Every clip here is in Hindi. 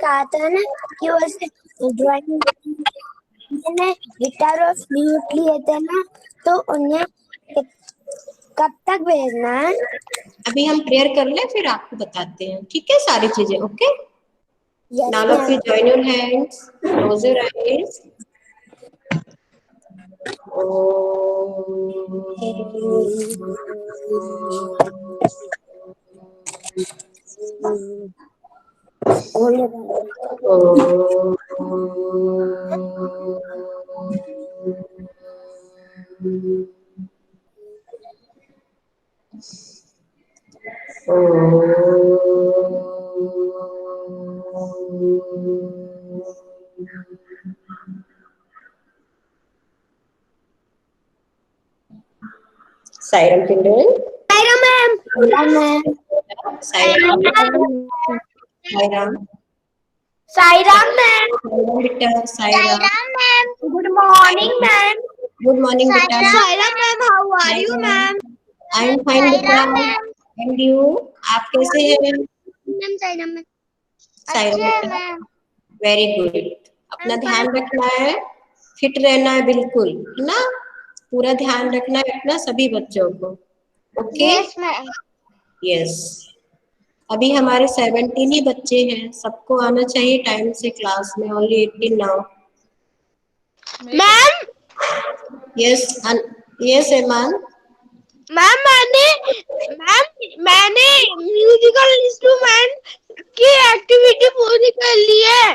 कहा था ना कि वो ड्राइंग मैंने गिटार और फ्लूट लिए थे ना, तो उन्हें कब तक भेजना है? अभी हम प्रेयर कर ले फिर आपको बताते हैं, ठीक है सारी चीजें। Okay, Yes, now let ma'am. you join your hands, close your eyes. Siren children. Saira ma'am. Siren. Siren. Saira ma'am. Beta. Siren. ma'am. Good morning, ma'am. Good morning, beta. Saira ma'am, how are you, ma'am? I am fine, beta. And you? आप कैसे हैं? Ma'am, Saira ma'am. साइरा बेटा, वेरी गुड। अपना ध्यान रखना है, फिट रहना है बिल्कुल, है ना? पूरा ध्यान रखना है अपना सभी बच्चों को। ओके? Yes, ma'am. यस। अभी हमारे 17 ही बच्चे हैं, सबको आना चाहिए टाइम से क्लास में। Only 18 now. Ma'am, yes yes एमान। मैम मैंने म्यूजिकल इंस्ट्रूमेंट की एक्टिविटी पूरी कर ली है,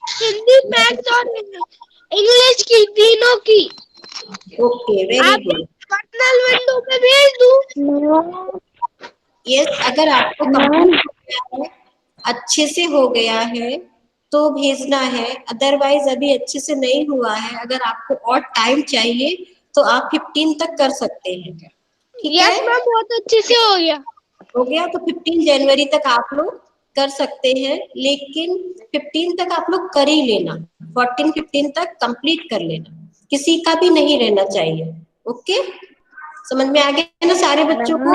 हिंदी, मैथ्स और इंग्लिश की, तीनों की। Okay, very good. Personal window पे भेज दूं? यस, अगर आपको कंप्लीट हो गया है, अच्छे से हो गया है तो भेजना है, अदरवाइज अभी अच्छे से नहीं हुआ है, अगर आपको और टाइम चाहिए तो आप 15 तक कर सकते हैं। ठीक है? यस मैम, बहुत अच्छे से हो गया। हो गया तो 15 जनवरी तक आप लोग कर सकते हैं, लेकिन 15 तक आप लोग कर ही लेना, 14 15 तक कंप्लीट कर लेना, किसी का भी नहीं रहना चाहिए। ओके, समझ में आ गया ना सारे बच्चों को?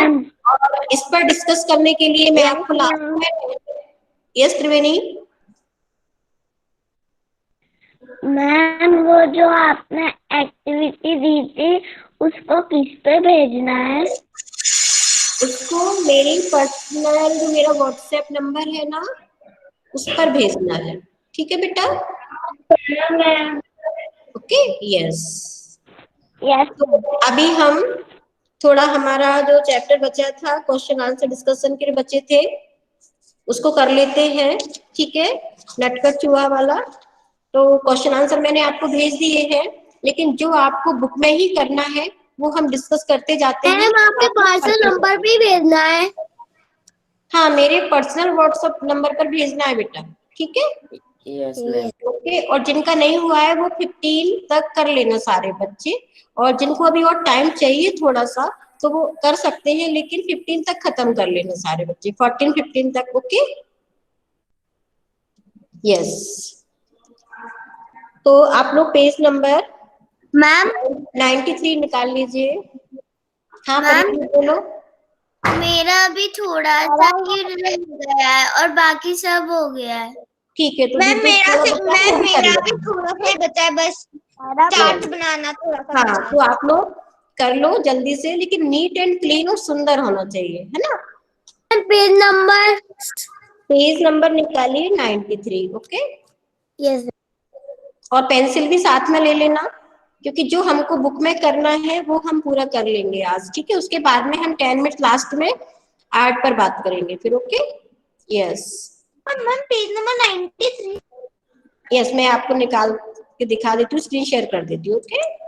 और इस पर डिस्कस करने के लिए मैं आपको यस त्रिवेणी मैम, वो जो आपने एक्टिविटी दी थी उसको किस पे भेजना है? उसको मेरी पर्सनल जो मेरा व्हाट्सएप नंबर है ना, उस पर भेजना है। ठीक है बेटा? Okay, yes. तो अभी हम थोड़ा हमारा जो चैप्टर बचा था, क्वेश्चन आंसर डिस्कशन के लिए बचे थे, उसको कर लेते हैं। ठीक है? नटखट चूहा वाला। तो क्वेश्चन आंसर मैंने आपको भेज दिए हैं, लेकिन जो आपको बुक में ही करना है वो हम डिस्कस करते जाते हैं। मैम, आपके पर्सनल नंबर भी भेजना है? हाँ, मेरे पर्सनल व्हाट्सएप नंबर पर भेजना है बेटा। ठीक है? Yes ma'am. ओके, और जिनका नहीं हुआ है वो 15 तक कर लेना सारे बच्चे, और जिनको अभी और टाइम चाहिए थोड़ा सा तो वो कर सकते हैं, लेकिन 15 तक खत्म कर लेना सारे बच्चे, 14 15 तक। Okay, yes. तो आप लोग पेज नंबर मैम 93 निकाल लीजिए। हाँ मैम, बोलो। मेरा अभी थोड़ा सा ही रह गया है और बाकी सब हो गया है। ठीक है, तो मैम मेरा भी भी थोड़ा सा ही बचा है, बस चार्ट बनाना थोड़ा सा हाँ, बचा तो आप लोग कर लो जल्दी से, लेकिन नीट एंड क्लीन और सुंदर होना चाहिए, है ना? है। पेज नंबर निकालिए 93। Okay, yes. और पेंसिल भी साथ में ले लेना, क्योंकि जो हमको बुक में करना है वो हम पूरा कर लेंगे आज। ठीक है? उसके बाद में हम 10 मिनट लास्ट में आर्ट पर बात करेंगे फिर। Okay, yes. Ma'am, page number 93। Yes, मैं आपको निकाल के दिखा देती हूँ, स्क्रीन शेयर कर देती हूँ। ओके,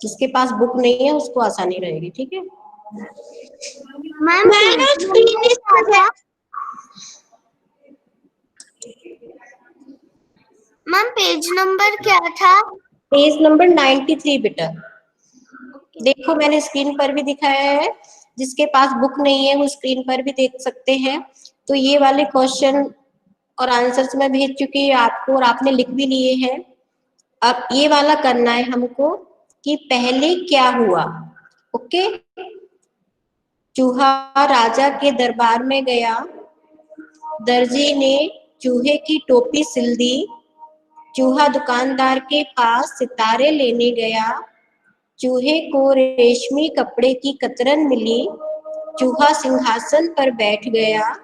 जिसके पास बुक नहीं है उसको आसानी रहेगी। ठीक है? मैम, मैम पेज नंबर क्या था? पेज नंबर 93 बेटा। देखो मैंने स्क्रीन पर भी दिखाया है, जिसके पास बुक नहीं है वो स्क्रीन पर भी देख सकते हैं। तो ये वाले क्वेश्चन और आंसर्स मैं भेज चुकी हूँ आपको और आपने लिख भी लिए हैं। अब ये वाला करना है हमको कि पहले क्या हुआ। ओके, चूहा राजा के दरबार में गया, दर्जी ने चूहे की टोपी सिल दी, चूहा दुकानदार के पास सितारे लेने गया, चूहे को रेशमी कपड़े की कतरन मिली, चूहा सिंहासन पर बैठ गया,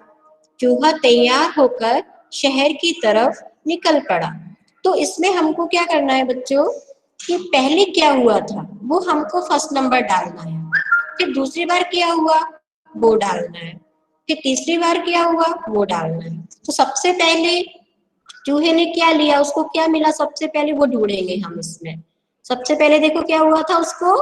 चूहा तैयार होकर शहर की तरफ निकल पड़ा। तो इसमें हमको क्या करना है बच्चों कि पहले क्या हुआ था वो हमको फर्स्ट नंबर डालना है, फिर दूसरी बार क्या हुआ वो डालना है, फिर तीसरी बार क्या हुआ वो डालना है। तो सबसे पहले चूहे ने क्या लिया, उसको क्या मिला सबसे पहले वो ढूंढेंगे हम इसमें। सबसे पहले देखो क्या हुआ था, उसको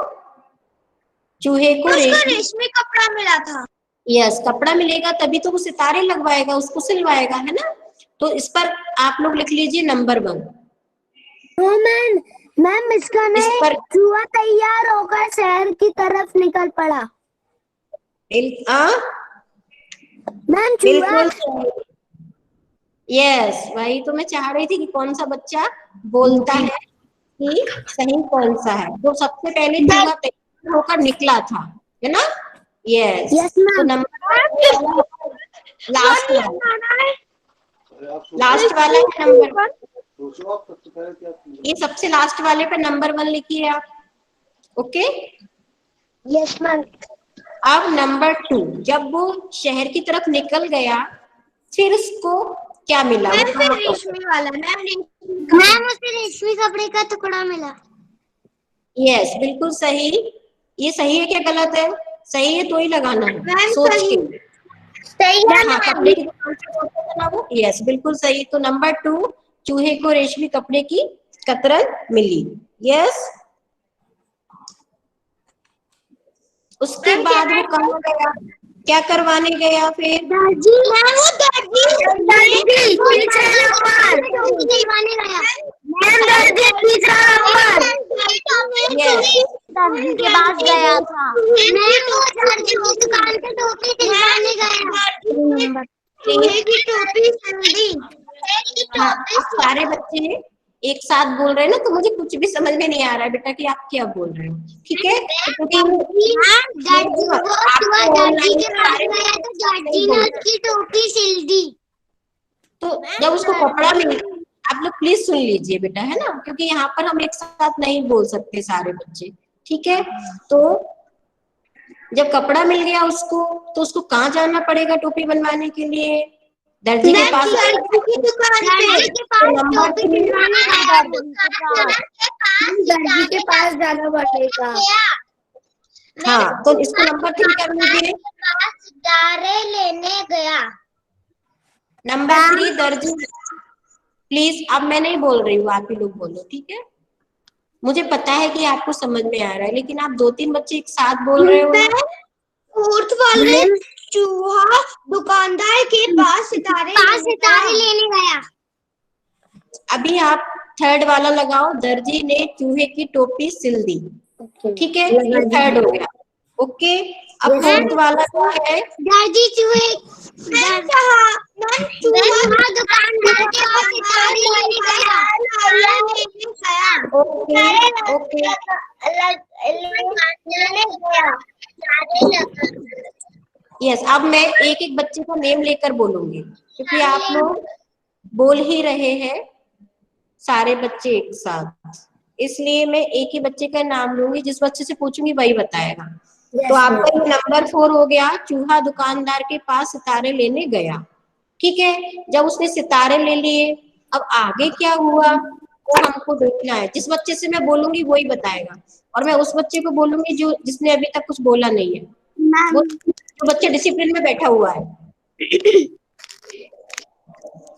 चूहे को रेशमी कपड़ा मिला था। यस, कपड़ा मिलेगा तभी तो वो सितारे लगवाएगा, उसको सिलवाएगा, है ना। तो इस पर आप लोग लिख लीजिए नंबर 1। मैम मैम इसका इस नहीं, पर चूहा तैयार होकर शहर की तरफ निकल पड़ा। मैम चूहा, बिल्कुल यस, वही तो मैं चाह रही थी कि कौन सा बच्चा बोलता है कि सही कौन सा है। तो सबसे पहले चूहा तैयार होकर निकला था, है ना। यस, यस तो मैम। नंबर लास्ट वाला है नंबर, ये सबसे लास्ट वाले पे नंबर 1 लिखिए आप। Okay, yes ma'am. अब नंबर 2, जब वो शहर की तरफ निकल गया फिर उसको क्या मिला, वो कहाँ पर? रेशमी वाला मैम उसे रेशमी कपड़े का टुकड़ा मिला। यस, बिल्कुल सही। ये सही है क्या गलत है? सही है तो ही लगाना है, सोच के। सही है हाँ, कपड़े की दुकान से कौन सा बना वो? यस, बिल्कुल सही। तो नंबर 2, चूहे को रेशमी कपड़े की कतरन मिली। यस, उसके बाद वो कहाँ गया, क्या करवाने गया फिर? दर्जी मैम, वो दर्जी दिलवाने गया। मैम दर्जी तीसरा नंबर दर्जी के पास गया था। मैम वो दर्जी की दुकान से टोपी दिलवाने गया। चूहे की टोपी सिल हाँ, आप सारे बच्चे एक साथ बोल रहे हैं ना, तो मुझे कुछ भी समझ में नहीं आ रहा है बेटा कि आप क्या बोल रहे हो, ठीक है। उसकी टोपी सिल दी। तो जब उसको कपड़ा मिल, आप लोग प्लीज सुन लीजिए बेटा, है ना, क्योंकि यहाँ पर हम एक साथ नहीं बोल सकते सारे बच्चे, ठीक है। तो जब कपड़ा मिल गया उसको, तो उसको कहाँ जाना पड़ेगा टोपी बनवाने के लिए? दर्जी के पास। दर्जी के पास जाना पड़ेगा। हाँ, तो इसको नंबर 3 कर लीजिए। सितारे लेने गया। नंबर 3 दर्जी। प्लीज अब मैं नहीं बोल रही हूँ, आप ही लोग बोलो, ठीक है। मुझे पता है कि आपको समझ में आ रहा है, लेकिन आप 2-3 बच्चे एक साथ बोल रहे हो ना। फोर्थ वाले चूहा दुकानदार के पास सितारे लेने गया। अभी आप थर्ड वाला लगाओ, दर्जी ने चूहे की टोपी सिल दी, ठीक है, ये थर्ड हो गया। ओके, अब फोर्थ वाला क्या है? दर्जी चूहा दुकानदार के पास सितारे लेने गया। ओके ओके, यस, अब मैं एक एक बच्चे का नेम लेकर बोलूंगी, क्योंकि आप लोग बोल ही रहे हैं सारे बच्चे एक साथ, इसलिए मैं एक ही बच्चे का नाम लूंगी, जिस बच्चे से पूछूंगी वही बताएगा। तो आपका ये नंबर 4 हो गया, चूहा दुकानदार के पास सितारे लेने गया, ठीक है। जब उसने सितारे ले लिए, अब आगे क्या हुआ वो हमको देखना है। जिस बच्चे से मैं बोलूंगी वही बताएगा, और मैं उस बच्चे को बोलूंगी जो जिसने अभी तक कुछ बोला नहीं है, वो जो बच्चे डिसिप्लिन में बैठा हुआ है।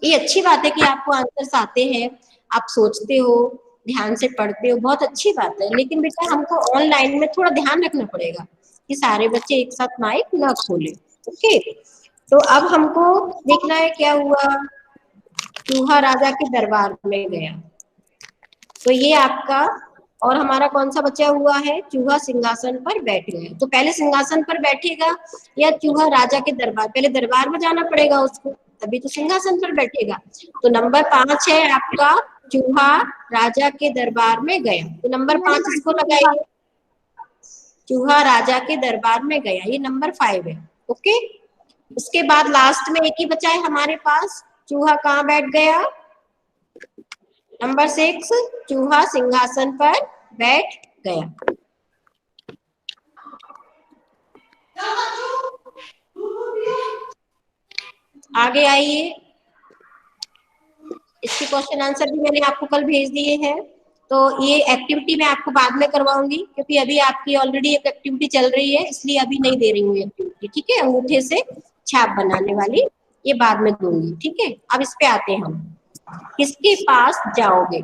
ये अच्छी बात है कि आपको आंसर्स आते हैं, आप सोचते हो, ध्यान से पढ़ते हो, बहुत अच्छी बात है। लेकिन बेटा हमको ऑनलाइन में थोड़ा ध्यान रखना पड़ेगा कि सारे बच्चे एक साथ माइक ना खोले। ओके, तो अब हमको देखना है क्या हुआ। चूहा राजा के दरबार में गया, तो ये आपका, और हमारा कौन सा बचा हुआ है? चूहा सिंहासन पर बैठ गया। तो पहले सिंहासन पर बैठेगा या चूहा राजा के दरबार? पहले दरबार में जाना पड़ेगा उसको, तभी तो सिंहासन पर बैठेगा। तो नंबर 5 है आपका, चूहा राजा के दरबार में गया। तो नंबर 5 इसको लगाइए, चूहा राजा के दरबार में गया, ये नंबर 5 है। ओके, उसके बाद लास्ट में एक ही बचा है हमारे पास, चूहा कहाँ बैठ गया? नंबर 6, चूहा सिंहासन पर बैठ गया। आगे आइए, इसके क्वेश्चन आंसर भी मैंने आपको कल भेज दिए हैं, तो ये एक्टिविटी मैं आपको बाद में करवाऊंगी, क्योंकि अभी आपकी ऑलरेडी एक एक्टिविटी चल रही है, इसलिए अभी नहीं दे रही हूँ एक्टिविटी। ठीक है, अंगूठे से छाप बनाने वाली, ये बाद में दूंगी। ठीक है, अब इस पे आते हैं हम, किसके पास जाओगे?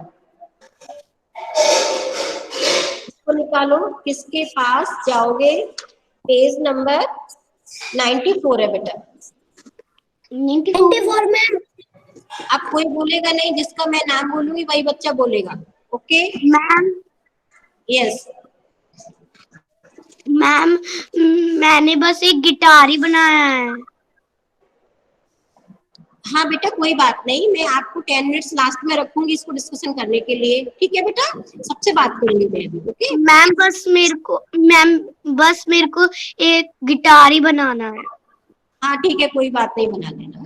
इसको निकालो, किसके पास जाओगे? पेज नंबर 94 है बेटा। 94 में अब कोई बोलेगा नहीं, जिसका मैं नाम बोलूंगी वही बच्चा बोलेगा। Okay ma'am, yes. मैम मैंने बस एक गिटार ही बनाया है। हाँ बेटा, कोई बात नहीं, मैं आपको 10 मिनट्स लास्ट में रखूंगी इसको डिस्कशन करने के लिए। ठीक है बेटा, सबसे बात करूंगी मैं अभी। ओके मैम बस मेरे को एक गिटार ही बनाना है। हाँ ठीक है, कोई बात नहीं, बना लेना।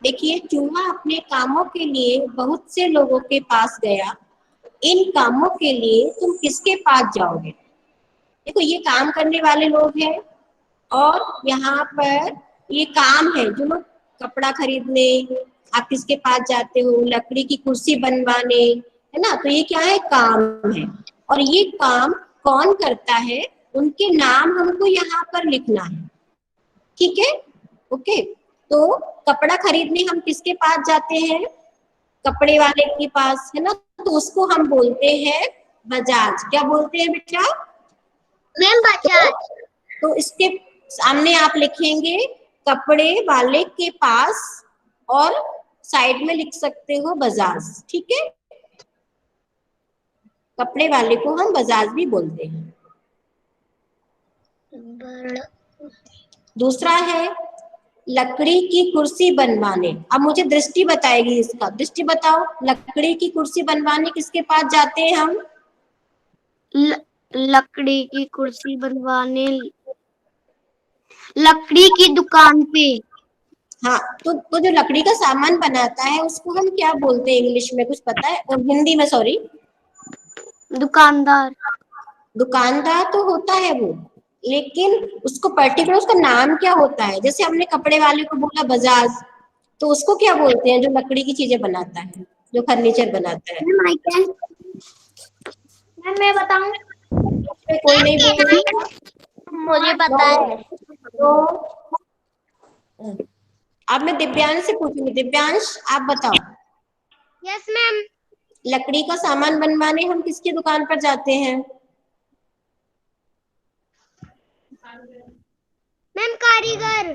देखिए, चूहा अपने कामों के लिए बहुत से लोगों के पास गया, इन कामों के लिए तुम किसके पास जाओगे? देखो, ये काम करने वाले लोग हैं, और यहाँ पर ये काम है, जो लोग कपड़ा खरीदने, आप किसके पास जाते हो? लकड़ी की कुर्सी बनवाने, है ना? तो ये क्या है? काम है। और ये काम कौन करता है, उनके नाम हमको यहाँ पर लिखना है। ठीक है, ओके। तो कपड़ा खरीदने हम किसके पास जाते हैं? कपड़े वाले के पास, है ना? तो उसको हम बोलते हैं बजाज। क्या बोलते हैं बेटा? मैम बजाज। तो इसके सामने आप लिखेंगे कपड़े वाले के पास, और साइड में लिख सकते हो बजाज। ठीक है, कपड़े वाले को हम बजाज भी बोलते हैं। दूसरा है लकड़ी की कुर्सी बनवाने। अब मुझे दृष्टि बताएगी इसका, दृष्टि बताओ, लकड़ी की कुर्सी बनवाने किसके पास जाते हैं हम? लकड़ी की कुर्सी बनवाने लकड़ी की दुकान पे। हाँ, तो जो लकड़ी का सामान बनाता है उसको हम क्या बोलते हैं इंग्लिश में, कुछ पता है? और हिंदी में, सॉरी। दुकानदार। दुकानदार तो होता है वो, लेकिन उसको पर्टिकुलर उसका नाम क्या होता है? जैसे हमने कपड़े वाले को बोला बजाज, तो उसको क्या बोलते हैं जो लकड़ी की चीजें बनाता है, जो फर्नीचर बनाता है? मैम मैं बताऊं? कोई नहीं बोलेगा, मुझे पता है। तो अब मैं दिव्यांश से पूछूंगी। दिव्यांश, आप बताओ, यस मैम। लकड़ी का सामान बनवाने हम किसकी दुकान पर जाते हैं? मैम कारीगर।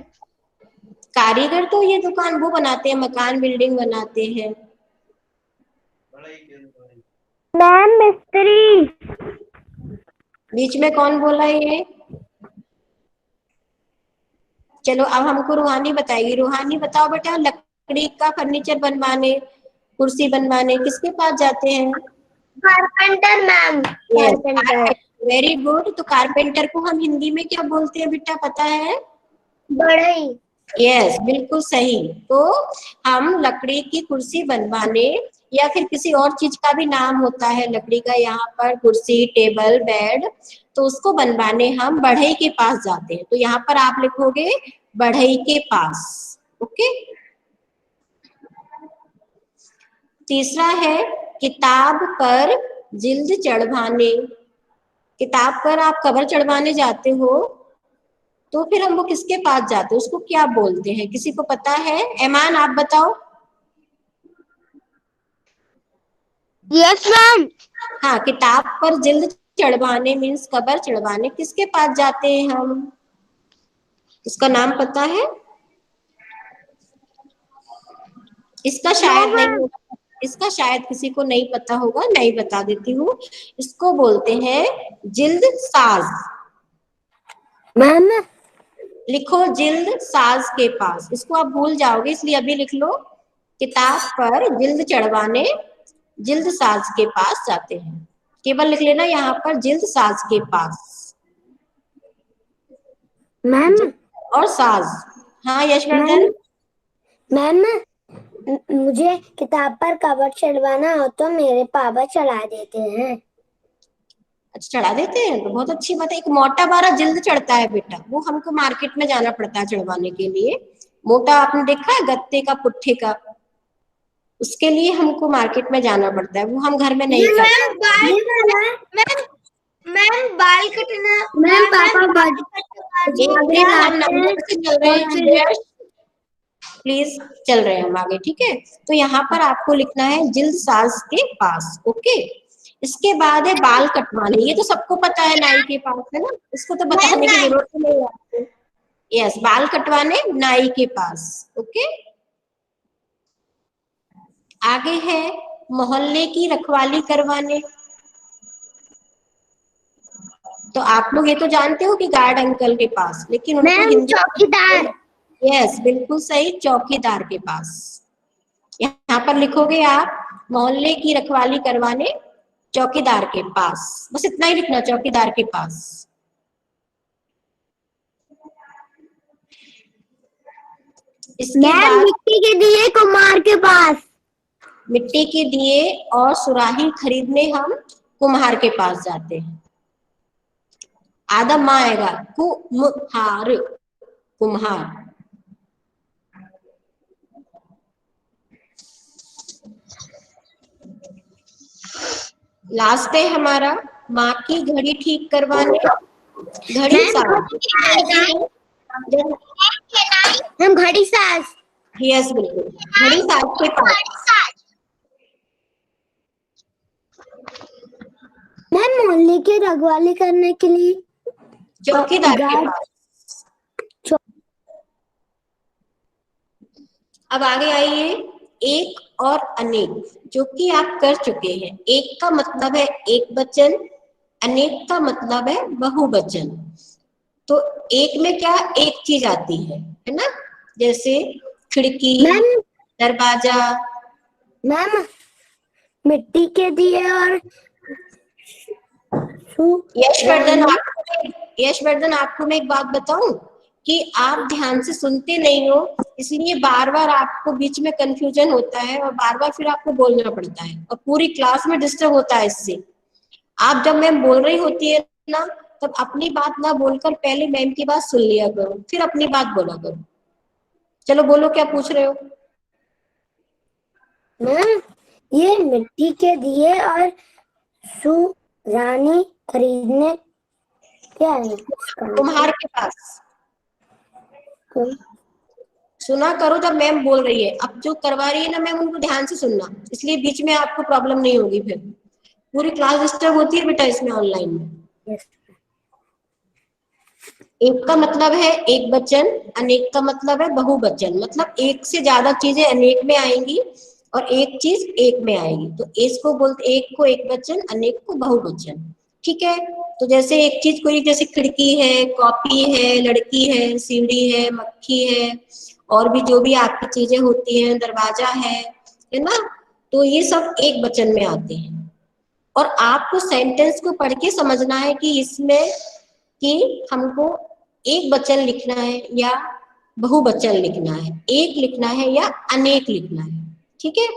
कारीगर तो ये दुकान वो बनाते हैं, मकान बिल्डिंग बनाते हैं। मैम मिस्त्री। बीच में कौन बोला ये? चलो अब हमको रूहानी बताएगी। रूहानी बताओ बेटा, लकड़ी का फर्नीचर बनवाने, कुर्सी बनवाने किसके पास जाते हैं? Carpenter ma'am. Carpenter. Very good. तो कारपेंटर को हम हिंदी में क्या बोलते हैं बेटा, पता है? बढ़ई। यस, बिल्कुल सही। तो हम लकड़ी की कुर्सी बनवाने, या फिर किसी और चीज का भी नाम होता है लकड़ी का, यहाँ पर कुर्सी, टेबल, बेड, तो उसको बनवाने हम बढ़ई के पास जाते हैं। तो यहाँ पर आप लिखोगे बढ़ई के पास। ओके। तीसरा है किताब पर जिल्द चढ़वाने। किताब पर आप कवर चढ़वाने जाते हो, तो फिर हम वो किसके पास जाते हैं, उसको क्या बोलते हैं? किसी को पता है? ऐमान, आप बताओ। Yes ma'am. हाँ, किताब पर जिल्द चढ़वाने मीन्स कवर चढ़वाने किसके पास जाते हैं हम? इसका नाम पता है? इसका शायद नहीं होगा, इसका शायद किसी को नहीं पता होगा, नहीं बता देती हूँ। इसको बोलते हैं जिल्द साज। मैम लिखो जिल्द साज के पास, इसको आप भूल जाओगे इसलिए अभी लिख लो, किताब पर जिल्द चढ़वाने जिल्द साज के पास जाते हैं। केवल लिख लेना यहाँ पर जिल्द साज के पास। मैम और साज। हाँ यशवर्धन। मैम मुझे किताब पर कवर चढ़वाना हो तो मेरे पापा चढ़ा देते हैं। अच्छा चढ़ा देते हैं, तो बहुत अच्छी बात है। एक मोटा बारा जिल्द चढ़ता है बेटा, वो हमको मार्केट में जाना पड़ता है चढ़वाने के लिए। मोटा आपने देखा है गत्ते का, पुट्ठे का, उसके लिए हमको मार्केट में जाना पड़ता है, वो हम घर में नहीं करते। मैम बाल कटना, मैम पापा एक मिनट हम नंबर से चल रहे हैं, प्लीज चल रहे हैं हम आगे, ठीक है। तो यहाँ पर आपको लिखना है जिल्द साज के पास, ओके। इसके बाद है बाल कटवाने, ये तो सबको पता है, नाई के पास है ना, इसको तो बताने की जरूरत नहीं है आपको। यस, बाल कटवाने नाई के पास, ओके। आगे है मोहल्ले की रखवाली करवाने। तो आप लोग ये तो जानते हो कि गार्ड अंकल के पास, लेकिन उनको हिंदी चौकीदार। यस बिल्कुल सही, चौकीदार के पास। यहाँ पर लिखोगे आप मोहल्ले की रखवाली करवाने चौकीदार के पास, बस इतना ही लिखना, चौकीदार के पास। इसके बाद मिट्टी के दिए कुम्हार के पास। मिट्टी के दिए और सुराही खरीदने हम कुम्हार के पास जाते हैं। आधा माँ आएगा, कुम्हार, कुम्हार। लास्ट है हमारा माँ की घड़ी ठीक करवाने, घड़ी साज। हम घड़ी साज। यस बिल्कुल, घड़ी साज के पास। मैम मोहल्ले की रखवाली करने के लिए चौकीदार के पास। अब आगे आइए, एक और अनेक, जो कि आप कर चुके हैं। एक का मतलब है एक वचन, अनेक का मतलब है बहुवचन। तो एक में क्या एक चीज आती है ना, जैसे खिड़की, दरवाजा। मैम मिट्टी के दिए और यशवर्धन आपको मैं एक बात बताऊं कि आप ध्यान से सुनते नहीं हो, इसलिए बार बार आपको बीच में कंफ्यूजन होता है और बार बार फिर आपको बोलना पड़ता है और पूरी क्लास में डिस्टर्ब होता है इससे। आप जब मैम बोल रही होती है ना, तब अपनी बात ना बोलकर पहले मैम की बात सुन लिया करो, फिर अपनी बात बोला करो। चलो बोलो क्या पूछ रहे हो। मैम ये मिट्टी के दिए और सुरानी खरीदने क्या है? कुम्हार के पास। सुना करो जब मैम बोल रही है, अब जो करवा रही है ना मैम, उनको ध्यान से सुनना, इसलिए बीच में आपको प्रॉब्लम नहीं होगी, फिर पूरी क्लास डिस्टर्ब होती है बेटा इसमें ऑनलाइन में। एक का मतलब है एक वचन, अनेक का मतलब है बहुवचन, मतलब एक से ज्यादा चीजें अनेक में आएंगी और एक चीज एक में आएगी। तो इसको बोलते, एक को एक वचन, अनेक को बहुवचन, ठीक है। तो जैसे एक चीज कोई, जैसे खिड़की है, कॉपी है, लड़की है, सीढ़ी है, मक्खी है, और भी जो भी आपकी चीजें होती हैं, दरवाजा है ना, तो ये सब एक वचन में आते हैं। और आपको सेंटेंस को पढ़ के समझना है कि इसमें कि हमको एक वचन लिखना है या बहुवचन लिखना है, एक लिखना है या अनेक लिखना है, ठीक है।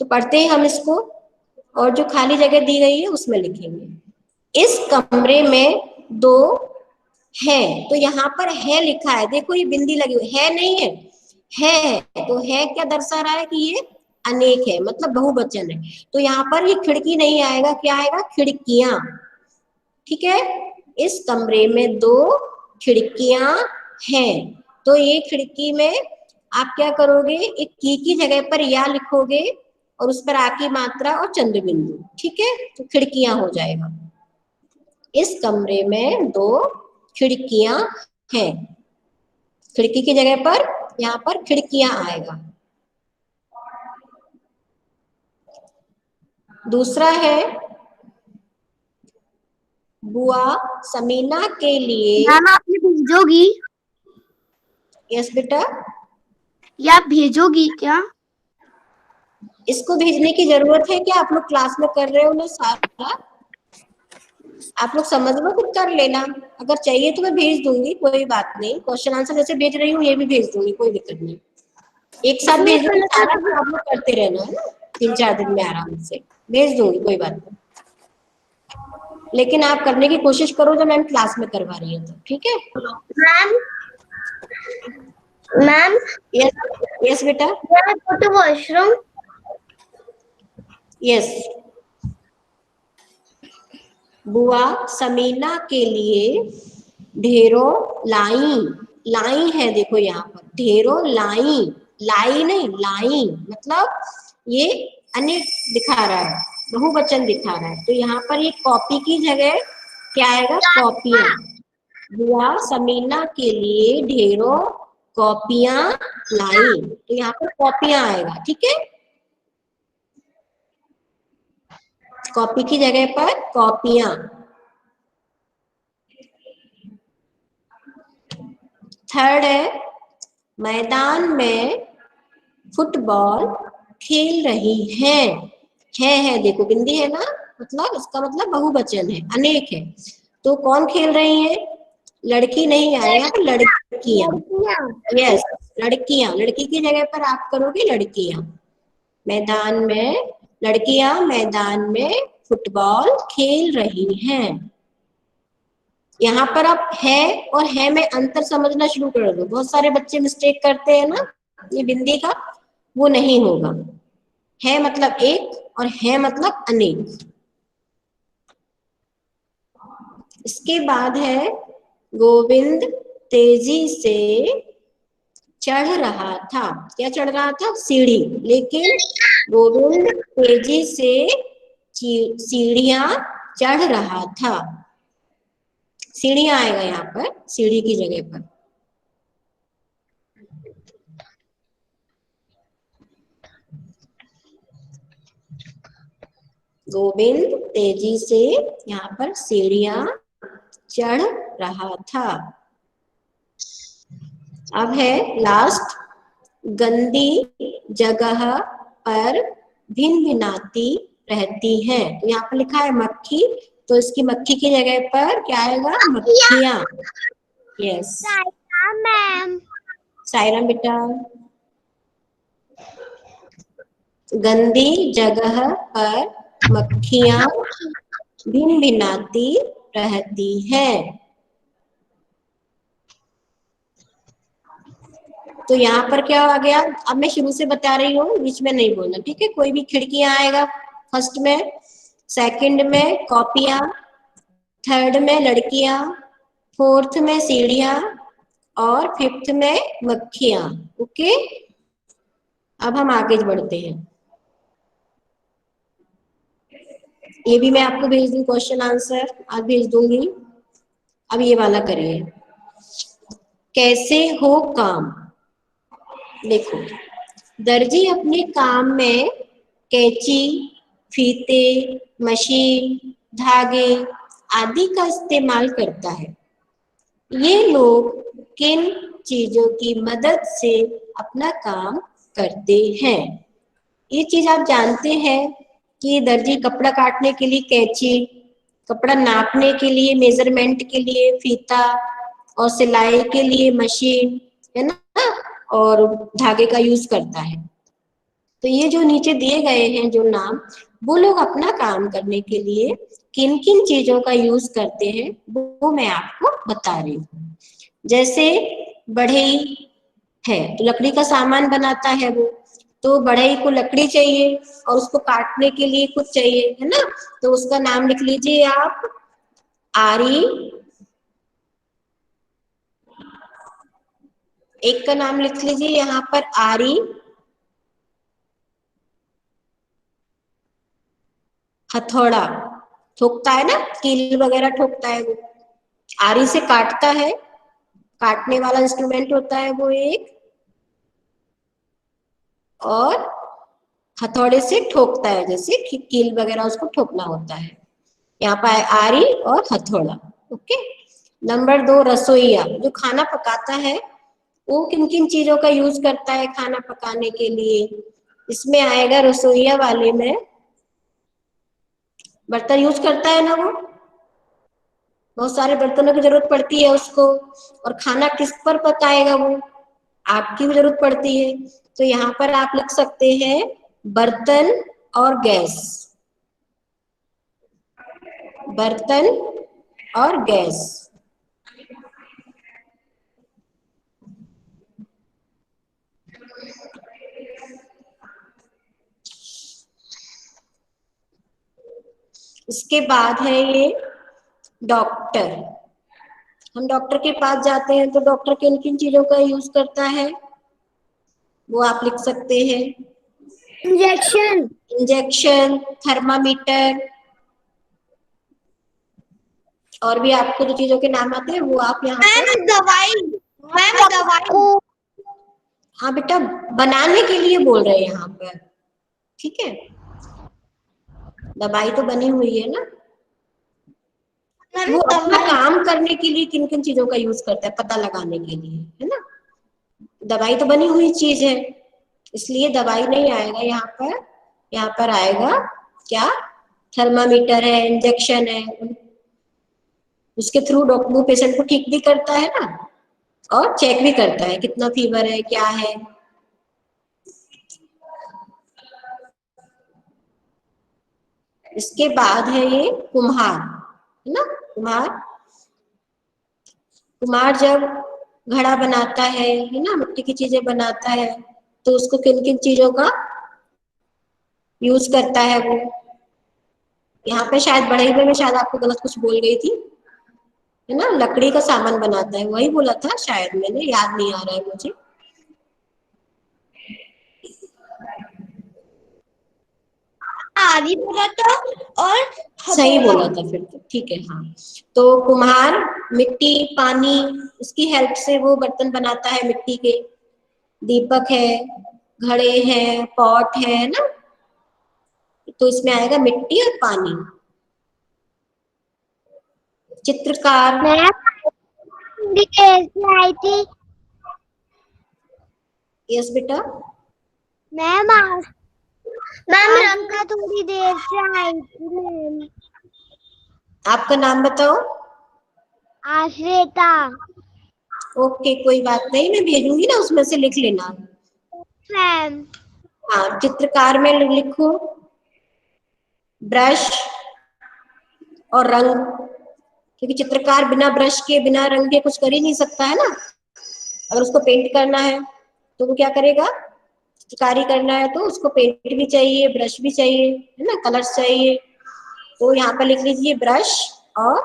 तो पढ़ते हैं हम इसको, और जो खाली जगह दी गई है उसमें लिखेंगे। इस कमरे में दो है, तो यहाँ पर है लिखा है, देखो ये बिंदी लगी हुई है, नहीं है तो है क्या दर्शा रहा है कि ये अनेक है, मतलब बहुवचन है। तो यहाँ पर ये खिड़की नहीं आएगा, क्या आएगा, खिड़कियां, ठीक है। इस कमरे में दो खिड़कियां हैं, तो ये खिड़की में आप क्या करोगे, एक की जगह पर या लिखोगे और उस पर आ की मात्रा और चंद्र बिंदु, ठीक है, तो खिड़कियां हो जाएगा। इस कमरे में दो खिड़कियां हैं, खिड़की की जगह पर यहाँ पर खिड़कियां आएगा। दूसरा है, बुआ समीना के लिए, मैम आपने भेजोगी? यस बेटा, या भेजोगी क्या? इसको भेजने की जरूरत है क्या? आप लोग क्लास में कर रहे हो ना सारा, आप लोग समझ लो खुद कर लेना। अगर चाहिए तो मैं भेज दूंगी, कोई बात नहीं। क्वेश्चन आंसर जैसे भेज रही हूँ ये भी भेज दूंगी, कोई दिक्कत नहीं। एक साथ इसमें भेज दूंगी सारा, फिर आप लोग करते रहना है ना, 3-4 दिन में आराम से भेज दूंगी, कोई बात नहीं। लेकिन आप करने की कोशिश करो जो मैम क्लास में करवा रही है तो, ठीक है मैम, मैम, यस यस बेटा, गो टू वॉशरूम। यस। बुआ समीना के लिए ढेरों लाई, लाई है देखो यहाँ पर, ढेरों लाई, लाई नहीं लाई, मतलब ये अनेक दिखा रहा है, बहुवचन दिखा रहा है। तो यहाँ पर ये कॉपी की जगह क्या आएगा? कॉपियां। बुआ समीना के लिए ढेरों कॉपियां लाई, तो यहाँ पर कॉपियां आएगा, ठीक है। कॉपी की जगह पर कॉपियां। थर्ड है, मैदान में फुटबॉल खेल रही है देखो बिंदी है ना, मतलब इसका मतलब बहुवचन है, अनेक है। तो कौन खेल रही है? लड़की नहीं आएगा, यहाँ पर लड़कियां। यस, लड़कियां, लड़की की जगह पर आप करोगे लड़कियां। मैदान में, लड़कियां मैदान में फुटबॉल खेल रही हैं। यहाँ पर आप है और है में अंतर समझना शुरू कर दो। बहुत सारे बच्चे मिस्टेक करते हैं ना, ये बिंदी का वो नहीं होगा। है मतलब एक और है मतलब अनेक। इसके बाद है, गोविंद तेजी से चढ़ रहा था। क्या चढ़ रहा था? सीढ़ी। लेकिन गोविंद तेजी से सीढ़ियां चढ़ रहा था। सीढ़ियां आएगा यहाँ पर, सीढ़ी की जगह पर। गोविंद तेजी से यहाँ पर सीढ़ियां चढ़ रहा था। अब है लास्ट, गंदी जगह पर भिनभिनाती रहती है। तो यहाँ पर लिखा है मक्खी, तो इसकी मक्खी की जगह पर क्या आएगा? मक्खियां। यस मैम, सायरा बेटा, गंदी जगह पर मक्खियां भिनभिनाती रहती है। तो यहाँ पर क्या आ गया? अब मैं शुरू से बता रही हूँ, बीच में नहीं बोलना, ठीक है। कोई भी खिड़कियां आएगा फर्स्ट में, सेकंड में कॉपियां, थर्ड में लड़कियां, फोर्थ में सीढ़ियां और फिफ्थ में मक्खियां। ओके, अब हम आगे बढ़ते हैं। ये भी मैं आपको भेज दूं, क्वेश्चन आंसर आज भेज दूंगी। अब ये वाला करिए, कैसे हो काम। देखो, दर्जी अपने काम में कैंची, फीते, मशीन, धागे आदि का इस्तेमाल करता है। ये लोग किन चीजों की मदद से अपना काम करते हैं? ये चीज आप जानते हैं कि दर्जी कपड़ा काटने के लिए कैंची, कपड़ा नापने के लिए मेजरमेंट के लिए फीता, और सिलाई के लिए मशीन, है ना, और धागे का यूज करता है। तो ये जो नीचे दिए गए हैं जो नाम, वो लोग अपना काम करने के लिए किन किन चीजों का यूज करते हैं वो मैं आपको बता रही हूँ। जैसे बढ़ई है, तो लकड़ी का सामान बनाता है वो, तो बढ़ई को लकड़ी चाहिए और उसको काटने के लिए कुछ चाहिए, है ना। तो उसका नाम लिख लीजिए आप, आरी। एक का नाम लिख लीजिए यहाँ पर, आरी। हथौड़ा, ठोकता है ना, कील वगैरह ठोकता है वो। आरी से काटता है, काटने वाला इंस्ट्रूमेंट होता है वो एक, और हथौड़े से ठोकता है, जैसे कील वगैरह उसको ठोकना होता है। यहाँ पर आरी और हथौड़ा। ओके। नंबर 2, रसोईया, जो खाना पकाता है वो किन किन चीजों का यूज करता है खाना पकाने के लिए। इसमें आएगा रसोईया वाले में बर्तन यूज करता है ना वो, बहुत सारे बर्तनों की जरूरत पड़ती है उसको। और खाना किस पर पकाएगा वो, आग की भी जरूरत पड़ती है। तो यहाँ पर आप लिख सकते हैं बर्तन और गैस, बर्तन और गैस। इसके बाद है ये डॉक्टर। हम डॉक्टर के पास जाते हैं तो डॉक्टर किन किन चीजों का यूज करता है वो आप लिख सकते हैं। इंजेक्शन, इंजेक्शन, थर्मामीटर, और भी आपको जो चीजों के नाम आते हैं वो आप यहाँ पर। दवाई, दवाई। हाँ बेटा, बनाने के लिए बोल रहे हैं यहाँ पर, ठीक है। दवाई तो बनी हुई है ना, वो अपना काम करने के लिए किन किन चीजों का यूज करता है पता लगाने के लिए, है ना। दवाई तो बनी हुई चीज है, इसलिए दवाई नहीं आएगा यहाँ पर। यहाँ पर आएगा क्या, थर्मामीटर है, इंजेक्शन है, उसके थ्रू डॉक्टर पेशेंट को ठीक भी करता है ना, और चेक भी करता है कितना फीवर है क्या है। इसके बाद है ये कुम्हार, है ना। कुम्हार, कुम्हार जब घड़ा बनाता है ना, मिट्टी की चीजें बनाता है, तो उसको किन किन चीजों का यूज करता है वो। यहाँ पे शायद बढ़ई में शायद आपको गलत कुछ बोल गई थी, है ना। लकड़ी का सामान बनाता है, वही बोला था शायद मैंने, याद नहीं आ रहा है मुझे। आदि बोला था और सही बोला था फिर तो, ठीक है। हाँ, तो कुम्हार मिट्टी पानी इसकी हेल्प से वो बर्तन बनाता है मिट्टी के। दीपक है, घड़े हैं, पॉट है ना, तो इसमें आएगा मिट्टी और पानी। चित्रकार, आई थी यस बेटा। मैम, मैम थोड़ी देर से आई थी मैम। आपका नाम बताओ। आश्रिता ओके, कोई बात नहीं, मैं भेजूंगी ना, उसमें से लिख लेना। मैम। हाँ, चित्रकार में लिखो ब्रश और रंग, क्योंकि चित्रकार बिना ब्रश के बिना रंग के कुछ कर ही नहीं सकता है ना। अगर उसको पेंट करना है तो वो क्या करेगा, चित्रकारी करना है तो उसको पेंट भी चाहिए, ब्रश भी चाहिए, है ना, कलर्स चाहिए। तो यहाँ पर लिख लीजिए ब्रश और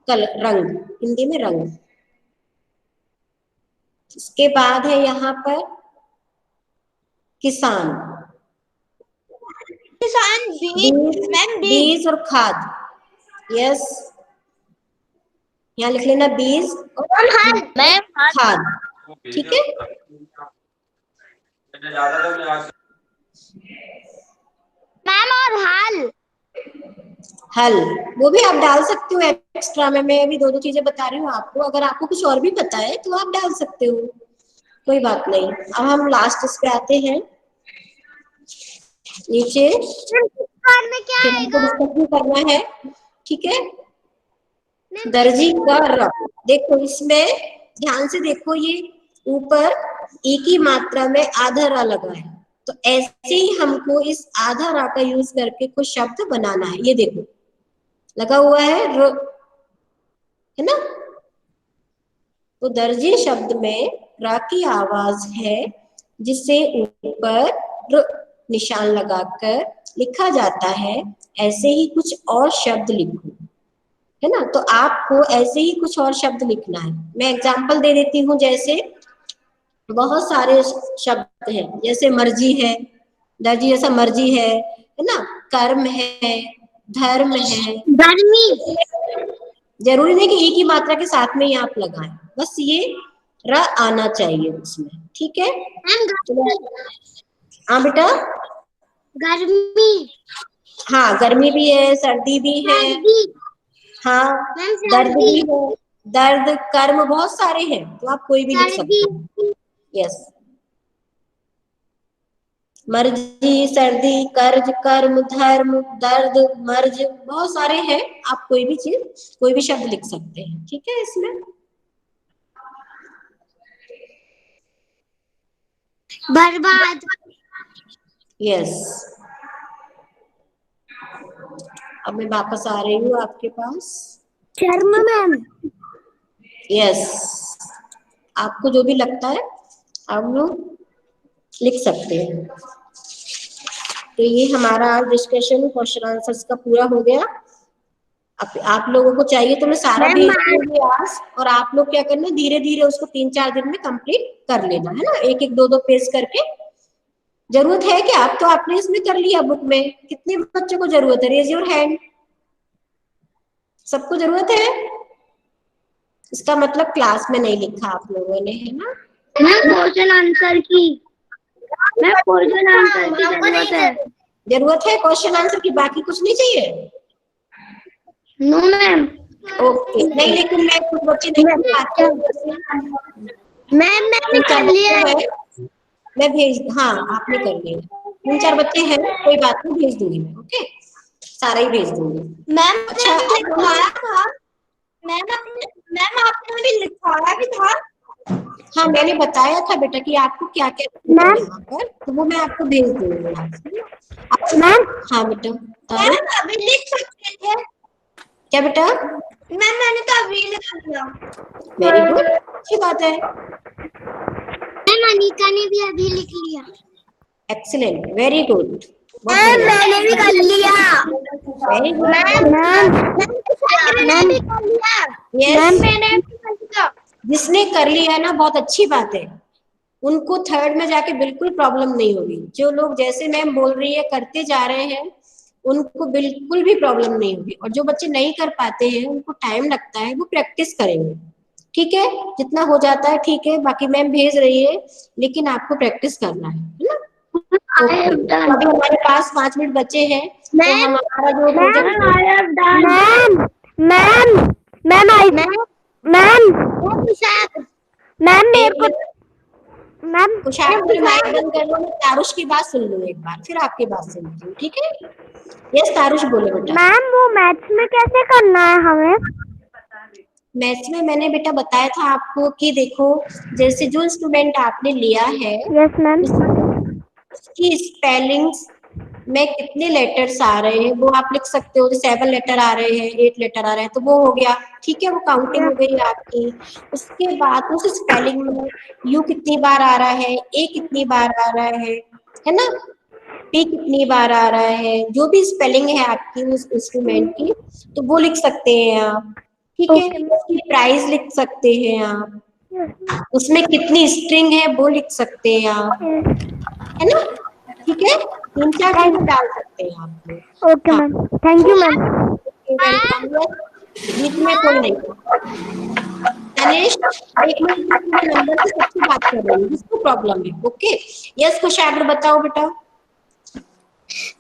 कलर, रंग, हिंदी में रंग। इसके बाद है यहाँ पर किसान। किसान बीज, मैम बीज और खाद, यस, यहाँ लिख लेना बीज और मैम खाद, ठीक है। मैम और हल, हल, वो भी आप डाल सकते हो एक्स्ट्रा में, मैं अभी दो दो चीजें बता रही हूँ आपको, अगर आपको कुछ और भी पता है तो आप डाल सकते हो, कोई बात नहीं। अब हम लास्ट इस पे आते हैं नीचे, में क्या फिर हमको डिस्कस भी करना है, ठीक है। दर्जी का र, देखो इसमें ध्यान से देखो, ये ऊपर ई की मात्रा में आधा रा लगा है, तो ऐसे ही हमको इस आधा रा का यूज करके कुछ शब्द बनाना है। ये देखो लगा हुआ है र, है ना। तो दर्जे शब्द में रा की आवाज है, जिसे ऊपर र निशान लगाकर लिखा जाता है। ऐसे ही कुछ और शब्द लिखो, है ना। तो आपको ऐसे ही कुछ और शब्द लिखना है। मैं एग्जांपल दे देती हूँ, जैसे बहुत सारे शब्द हैं, जैसे मर्जी है, दर्जी जैसा मर्जी है ना, कर्म है, धर्म है। गर्मी, जरूरी नहीं कि एक ही मात्रा के साथ में ही आप लगाएं, बस ये र आना चाहिए उसमें, ठीक है। हाँ बेटा, गर्मी, हाँ गर्मी भी है, सर्दी भी है, हाँ दर्द भी है, दर्द, कर्म, बहुत सारे हैं, तो आप कोई भी लिख सकते हैं। यस, मर्जी, सर्दी, कर्ज, कर्म, धर्म, दर्द, मर्ज, बहुत सारे हैं। आप कोई भी चीज, कोई भी शब्द लिख सकते हैं, ठीक है इसमें। बर्बाद। यस, अब मैं वापस आ रही हूँ आपके पास। शर्म मैम। यस, आपको जो भी लगता है आप लोग लिख सकते हैं। तो ये हमारा डिस्कशन क्वेश्चन आंसर्स का पूरा हो गया। अब आप लोगों को चाहिए तो मैं सारा भेज दूंगी आज, और आप लोग क्या करना, धीरे धीरे उसको 3-4 दिन में कंप्लीट कर लेना, है ना, एक एक 2-2 पेज करके। जरूरत है क्या? आप तो आपने इसमें कर लिया बुक में, कितने बच्चों को जरूरत है? Raise your hand. सबको जरूरत है? इसका मतलब क्लास में नहीं लिखा आप लोगों ने, है ना। मैं क्वेश्चन आंसर की, मैं क्वेश्चन आंसर की जरूरत है। जरूरत है क्वेश्चन आंसर की, बाकी कुछ नहीं चाहिए? No ma'am. ओके, नहीं लेकिन मैं कुछ बच्चे नहीं पाते मैम मैंने कर लिया है। मैं भेज, हाँ आपने कर लिया, 3-4 बच्चे हैं, कोई बात नहीं, भेज दूंगी मैं। ओके, सारा ही भेज दूंगी। मैम अच्छा, लिखवाया था। मैम आपने भी लिखवाया भी था। हाँ मैंने बताया था बेटा कि आपको क्या क्या है यहाँ पर, तो वो मैं आपको भेज दूंगी आज। मैम हाँ बेटा, मैम अभी लिख सकते थे। क्या बेटा? मैम मैंने तो अभी लिख लिया। वेरी गुड, अच्छी बात है। मैम अनीता ने भी अभी लिख लिया। एक्सीलेंट, वेरी गुड, मैम मैंने भी कर लिया। Very good. मैम भी कर लिया। यस, मैंने भी कर लिया। जिसने कर लिया है ना, बहुत अच्छी बात है, उनको थर्ड में जाके बिल्कुल प्रॉब्लम नहीं होगी। जो लोग जैसे मैम बोल रही है करते जा रहे हैं, उनको बिल्कुल भी प्रॉब्लम नहीं होगी। और जो बच्चे नहीं कर पाते हैं, उनको टाइम लगता है, वो प्रैक्टिस करेंगे, ठीक है। जितना हो जाता है ठीक है, बाकी मैम भेज रही है, लेकिन आपको प्रैक्टिस करना है ना। Okay. तो अभी हमारे पास 5 मिनट बचे हैं, तो हमारा जो प्रोजेक्ट, मैम मेरे को मैम कुशाग्र की माइक बंद कर लो, मैं तारुष की बात सुन लूं एक बार, फिर आपकी बात सुनती हूँ, ठीक है। यस तारुष बोलो बेटा। मैम वो मैथ्स में कैसे करना है हमें? मैथ्स में मैंने बेटा बताया था आपको कि देखो, जैसे जो इंस्ट्रूमेंट आपने लिया है, यस मैम। उसकी स्पेलिंग्स में कितने लेटर्स आ रहे हैं वो आप लिख सकते हो। 7 लेटर आ रहे हैं, 8 लेटर आ रहे हैं, तो वो हो गया, ठीक है, वो काउंटिंग हो गई आपकी। उसके बाद उस स्पेलिंग में यू कितनी बार आ रहा है, ए कितनी बार आ रहा है ना, पी कितनी बार आ रहा है, जो भी स्पेलिंग है आपकी उस इंस्ट्रूमेंट की, तो वो लिख सकते हैं आप, ठीक है। उसकी प्राइस लिख सकते हैं आप, उसमें कितनी स्ट्रिंग है वो लिख सकते हैं आप, है ना, ठीक है। 3-4 चीजें डाल सकते हैं आप लोग। Okay ma'am, thank you ma'am. बीच में कोई नहीं। तनेश, एक मिनट, नंबर से सबसे बात कर रही हूँ, जिसको प्रॉब्लम है। ओके, यस कुशाग्र बताओ बेटा।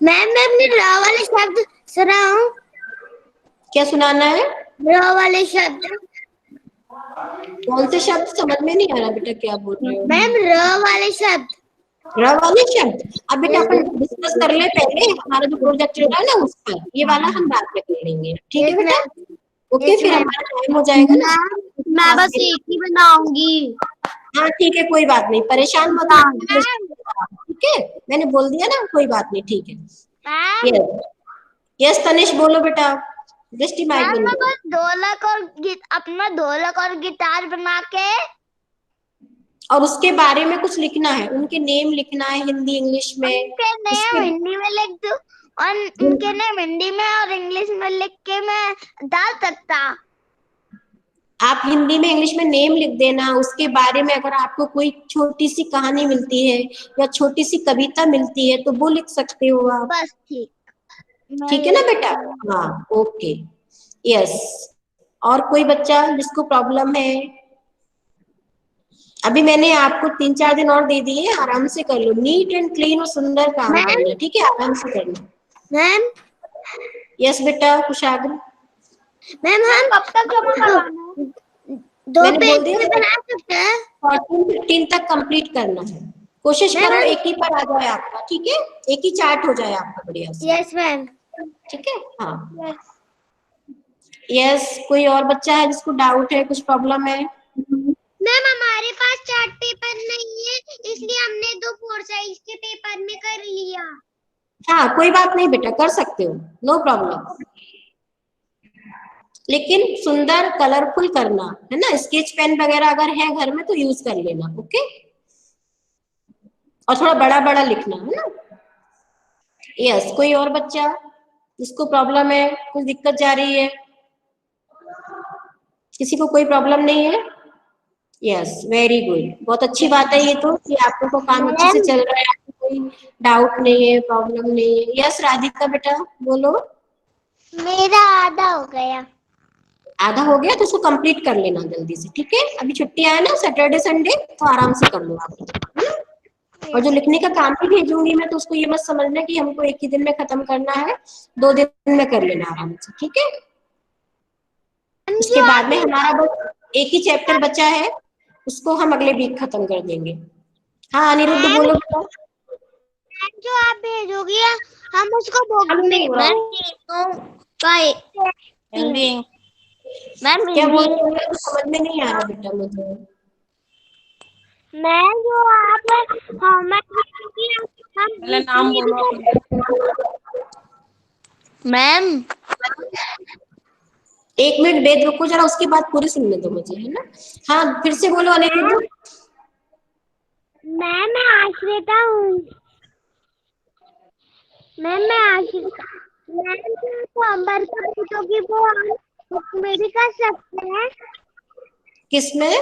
मैम मैं अपने र वाले शब्द सुनाऊं? क्या सुनाना है? र वाले शब्द। कौन से शब्द? समझ में नहीं आ रहा बेटा, क्या बोल रहे हो? मैम र वाले शब्द। र वाले शब्द? अब बेटा अपन डिस्कस कर ले पहले, हमारा जो प्रोजेक्ट चल रहा है ना उस पर, ये वाला हम बाद में कर लेंगे, ठीक है बेटा। ओके, फिर हमारा टाइम हो जाएगा ना। मैं बस एक ही बनाऊंगी। हाँ ठीक है, कोई बात नहीं, परेशान मत हो, ठीक है, मैंने बोल दिया ना, कोई बात नहीं, ठीक है। यस यस तनिष बोलो बेटा, दृष्टि माइक बंद मैं करो। बस अपना ढोलक और गिटार बना के, और उसके बारे में कुछ लिखना है, उनके नेम लिखना है हिंदी इंग्लिश में। उनके नेम हिंदी में लिख दूं और उनके नेम हिंदी में और इंग्लिश में लिख के मैं डाल सकता। आप हिंदी में इंग्लिश में नेम लिख देना, उसके बारे में अगर आपको कोई छोटी सी कहानी मिलती है या छोटी सी कविता मिलती है तो वो लिख सकते हो आप। बस ठीक है ना बेटा? हाँ ओके, यस। और कोई बच्चा जिसको प्रॉब्लम है? अभी मैंने आपको 3-4 दिन और दे दिए, आराम से कर लो, नीट एंड क्लीन और सुंदर काम करना, ठीक है, आराम से करना। मैम यस बेटा कुशाग्र। मैम हम कब तक जमा करवाना है? दो मैंने बोल पेज दिया पे बना सकते हैं 14-15 तक कंप्लीट करना है। कोशिश मैम। करो एक ही पर आ जाए आपका, ठीक है, एक ही चार्ट हो जाए आपका बढ़िया से, यस मैम। ठीक है। हाँ यस, कोई और बच्चा है जिसको डाउट है, कुछ प्रॉब्लम है? मैम हमारे पास चार्ट पेपर नहीं है, इसलिए हमने दो 4 साइज के पेपर में कर लिया। हाँ कोई बात नहीं बेटा, कर सकते हो, नो प्रॉब्लम, लेकिन सुंदर कलरफुल करना है ना। स्केच पेन वगैरह अगर है घर में तो यूज कर लेना, ओके। और थोड़ा बड़ा बड़ा लिखना है ना। यस, कोई और बच्चा जिसको प्रॉब्लम है, कुछ दिक्कत जा रही है? किसी को कोई प्रॉब्लम नहीं है? यस, वेरी गुड, बहुत अच्छी बात है ये तो कि आप लोग का काम अच्छे से चल रहा है, आपको कोई डाउट नहीं है, प्रॉब्लम नहीं है। यस राधिका बेटा बोलो। मेरा आधा हो गया। आधा हो गया तो उसको कंप्लीट कर लेना जल्दी से, ठीक है। अभी छुट्टी है ना, सैटरडे संडे, तो आराम से कर लो आप, और जो लिखने का काम भी भेजूंगी मैं, तो उसको ये मत समझना कि हमको एक ही दिन में खत्म करना है, 2 दिन में कर लेना आराम से, ठीक है। उसके बाद में हमारा बस एक ही चैप्टर बचा है, उसको हम अगले वीक खत्म कर देंगे। हाँ अनिरुद्ध बोलो बेटा। जो आप भेजोगे हम उसको बुक हम नहीं में हुआ। मैम क्या बोल रहे हो, समझ में नहीं आ रहा बेटा मुझे। मैम जो आप होमवर्क भेजोगी हम पहले नाम उसमें भी बोलो कर मैम। एक मिनट वेद रुको जरा, उसकी बात पूरी सुनने दो मुझे, है ना। हाँ फिर से बोलो अनिरुद्ध। मैम मैं आश्रिता हूँ। मैम मैं आश्रिता। मैम जो होमवर्क भेजोगी वो हम उसमें भी कर सकते हैं। किसमें?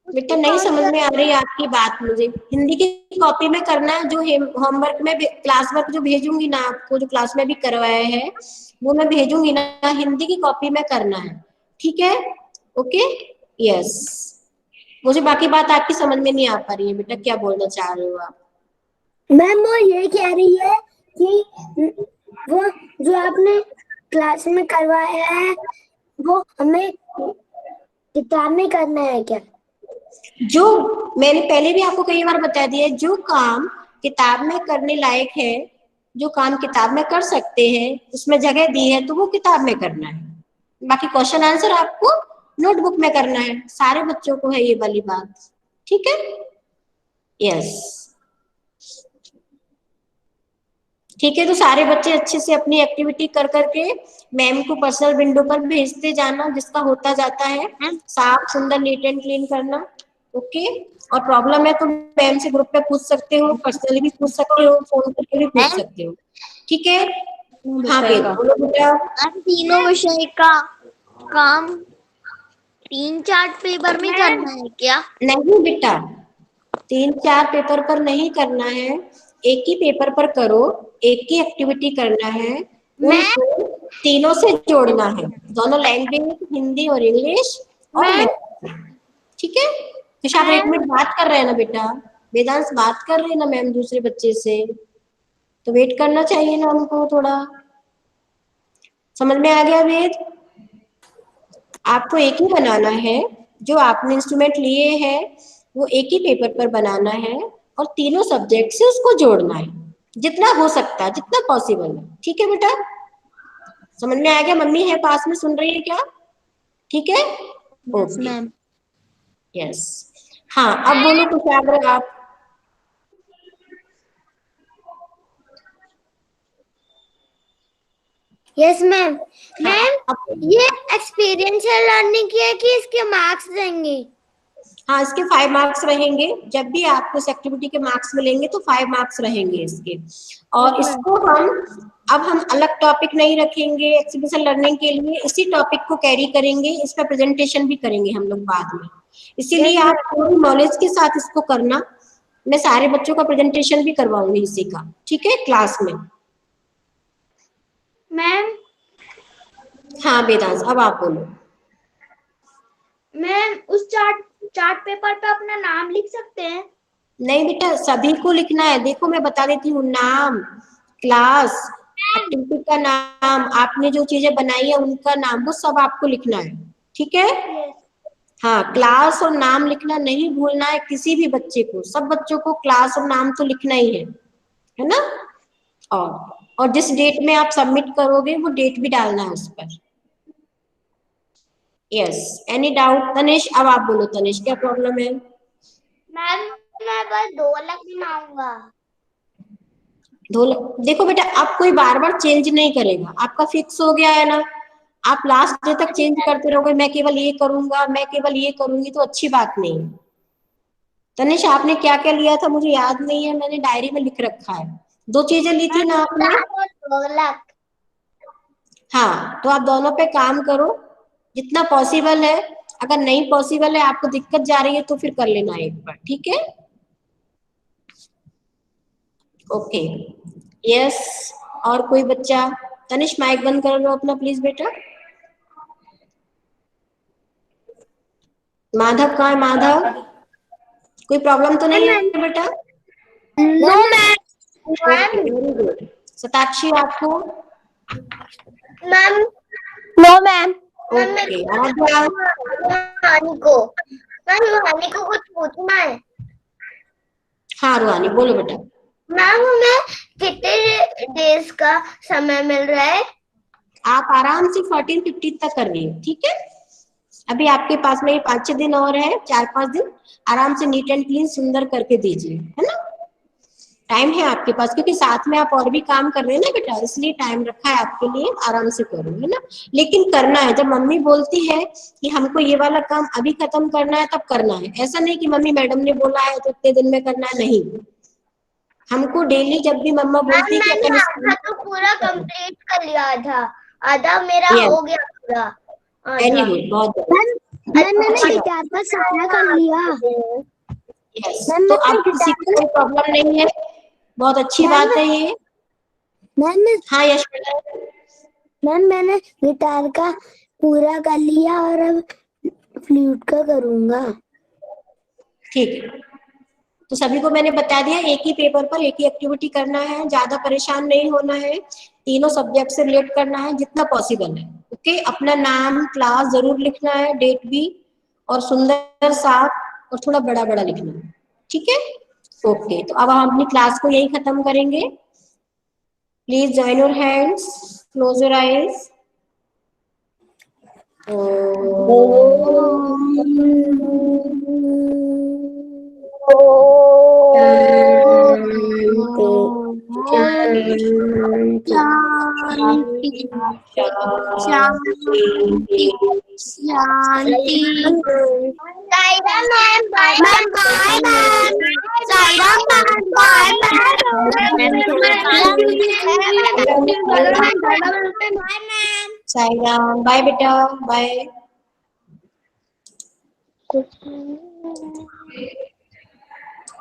बेटा नहीं समझ में आ रही आपकी बात मुझे। हिंदी की कॉपी में करना है, जो होमवर्क में क्लास वर्क जो भेजूंगी ना आपको, जो क्लास में भी करवाया है वो मैं भेजूंगी ना, हिंदी की कॉपी में करना है, ठीक है, ओके। यस, मुझे बाकी बात आपकी समझ में नहीं आ पा रही है बेटा, क्या बोलना चाह रहे हो आप? मैम वो ये कह रही है कि वो जो आपने क्लास में करवाया है वो हमें किताब में करना है क्या? जो मैंने पहले भी आपको कई बार बता दिया, जो काम किताब में करने लायक है, जो काम किताब में कर सकते हैं, उसमें जगह दी है, तो वो किताब में करना है। बाकी क्वेश्चन आंसर आपको नोटबुक में करना है, सारे बच्चों को है ये वाली बात, ठीक है। यस ठीक है, तो सारे बच्चे अच्छे से अपनी एक्टिविटी कर करके मैम को पर्सनल विंडो पर भेजते जाना, जिसका होता जाता है साफ सुंदर नीट एंड क्लीन करना, ओके। और प्रॉब्लम है तो मैम से ग्रुप पे पूछ सकते हो, पर्सनली भी पूछ सकते हो, फोन करके भी पूछ सकते हो, ठीक है। हाँ विषय बेद का बोलो बेटा। तीनों विषय का काम 3-4 पेपर में करना है क्या? नहीं बेटा, 3-4 पेपर पर नहीं करना है, एक ही पेपर पर करो, एक ही एक्टिविटी करना है, उनको तीनों से जोड़ना है, दोनों लैंग्वेज हिंदी और इंग्लिश और मैथ, ठीक है। तुषार एक मिनट बात कर रहे हैं ना बेटा, वेदांश बात कर रहे हैं ना मैम दूसरे बच्चे से, तो वेट करना चाहिए ना हमको थोड़ा। समझ में आ गया वेद? आपको एक ही बनाना है, जो आपने इंस्ट्रूमेंट लिए हैं वो एक ही पेपर पर बनाना है, और तीनों सब्जेक्ट से उसको जोड़ना है, जितना हो सकता है, जितना पॉसिबल है, ठीक है बेटा। समझ में आ गया? मम्मी है पास में, सुन रही है क्या? ठीक है, ओके। यस, हाँ अब बोलो कुशाग्र आप। Yes ma'am. हाँ मैम ये एक्सपीरियंशियल लर्निंग की है कि इसके मार्क्स देंगे? हाँ, इसके 5 मार्क्स रहेंगे, जब भी आपको इस एक्टिविटी के मार्क्स मिलेंगे तो 5 मार्क्स रहेंगे इसके। और इसको हम अलग टॉपिक नहीं रखेंगे एक्सपीरियंशियल लर्निंग के लिए, इसी टॉपिक को कैरी करेंगे, इस पर प्रेजेंटेशन भी करेंगे हम लोग बाद में, इसीलिए आप पूरी नॉलेज के साथ इसको करना। मैं सारे बच्चों का प्रेजेंटेशन भी करवाऊंगी इसी का, ठीक है, क्लास में। मैम हाँ वेदांश अब आप बोलो। मैम उस चार्ट पेपर पे अपना नाम लिख सकते हैं? नहीं बेटा, सभी को लिखना है, देखो मैं बता देती हूँ, नाम, क्लास, एक्टिविटी का नाम, आपने जो चीजें बनाई है उनका नाम, वो सब आपको लिखना है, ठीक है। हाँ, क्लास और नाम लिखना नहीं भूलना है किसी भी बच्चे को, सब बच्चों को क्लास और नाम तो लिखना ही है ना। और जिस डेट में आप सबमिट करोगे वो डेट भी डालना है उस पर। Yes, any doubt Tanish? अब आप बोलो तनिष, क्या प्रॉब्लम है? मैम मैं बस 2 लाख बनाऊंगा। देखो बेटा, आप कोई बार बार चेंज नहीं करेगा, आपका फिक्स हो गया है ना। आप लास्ट डे तक चेंज करते रहोगे, मैं केवल ये करूंगा, मैं केवल ये करूंगी, तो अच्छी बात नहीं है। तनिष, आपने क्या क्या लिया था मुझे याद नहीं है, मैंने डायरी में लिख रखा है। 2 चीजें ली थी ना आपने? 2 लाख। हाँ, तो आप दोनों पे काम करो जितना पॉसिबल है। अगर नहीं पॉसिबल है, आपको दिक्कत जा रही है, तो फिर कर लेना एक बार, ठीक है। Okay, yes. और कोई बच्चा? तनिष माइक बंद कर लो अपना प्लीज बेटा। माधव कहाँ है? माधव, कोई प्रॉब्लम तो नहीं है बेटा? No ma'am. Okay, very good. Satakshi, आपको? Ma'am no ma'am. Okay, Aadya? Hani को कुछ पूछना है। हाँ रुहानी, बोलो बेटा। मैम हमें कितने डेज का समय मिल रहा है? आप आराम से 14-15 तक कर रही हो, ठीक है। अभी आपके पास में 5-6 दिन और है, 4-5 दिन आराम से नीट एंड क्लीन सुंदर करके दीजिए, है ना। टाइम है आपके पास, क्योंकि साथ में आप और भी काम कर रहे हैं ना बेटा, इसलिए टाइम रखा है आपके लिए, आराम से करो, है ना। लेकिन करना है, जब मम्मी बोलती है कि हमको ये वाला काम अभी खत्म करना है, तब करना है। ऐसा नहीं कि मम्मी मैडम ने बोला है तो इतने दिन में करना है, नहीं। हमको डेली जब भी मम्मा बोलती है कि अपन आधा तो पूरा कंप्लीट कर लिया, आधा मेरा हो गया पूरा। वेरी गुड, बहुत मैंने गिटार का सारा कर लिया। यस, तो अब किसी को कोई प्रॉब्लम नहीं है, बहुत अच्छी बात है ये। मैम हाँ यश बेटा। मैम मैंने गिटार का पूरा कर लिया और अब फ्लूट का करूंगा। ठीक है, तो सभी को मैंने बता दिया, एक ही पेपर पर एक ही एक्टिविटी करना है, ज्यादा परेशान नहीं होना है, तीनों सब्जेक्ट से रिलेट करना है जितना पॉसिबल है। ओके, अपना नाम क्लास जरूर लिखना है, डेट भी, और सुंदर साफ और थोड़ा बड़ा बड़ा लिखना है, ठीक है। ओके, तो अब हम अपनी क्लास को यही खत्म करेंगे। Please join your hands, close your eyes. Sai Ram, bye बेटा, बाय।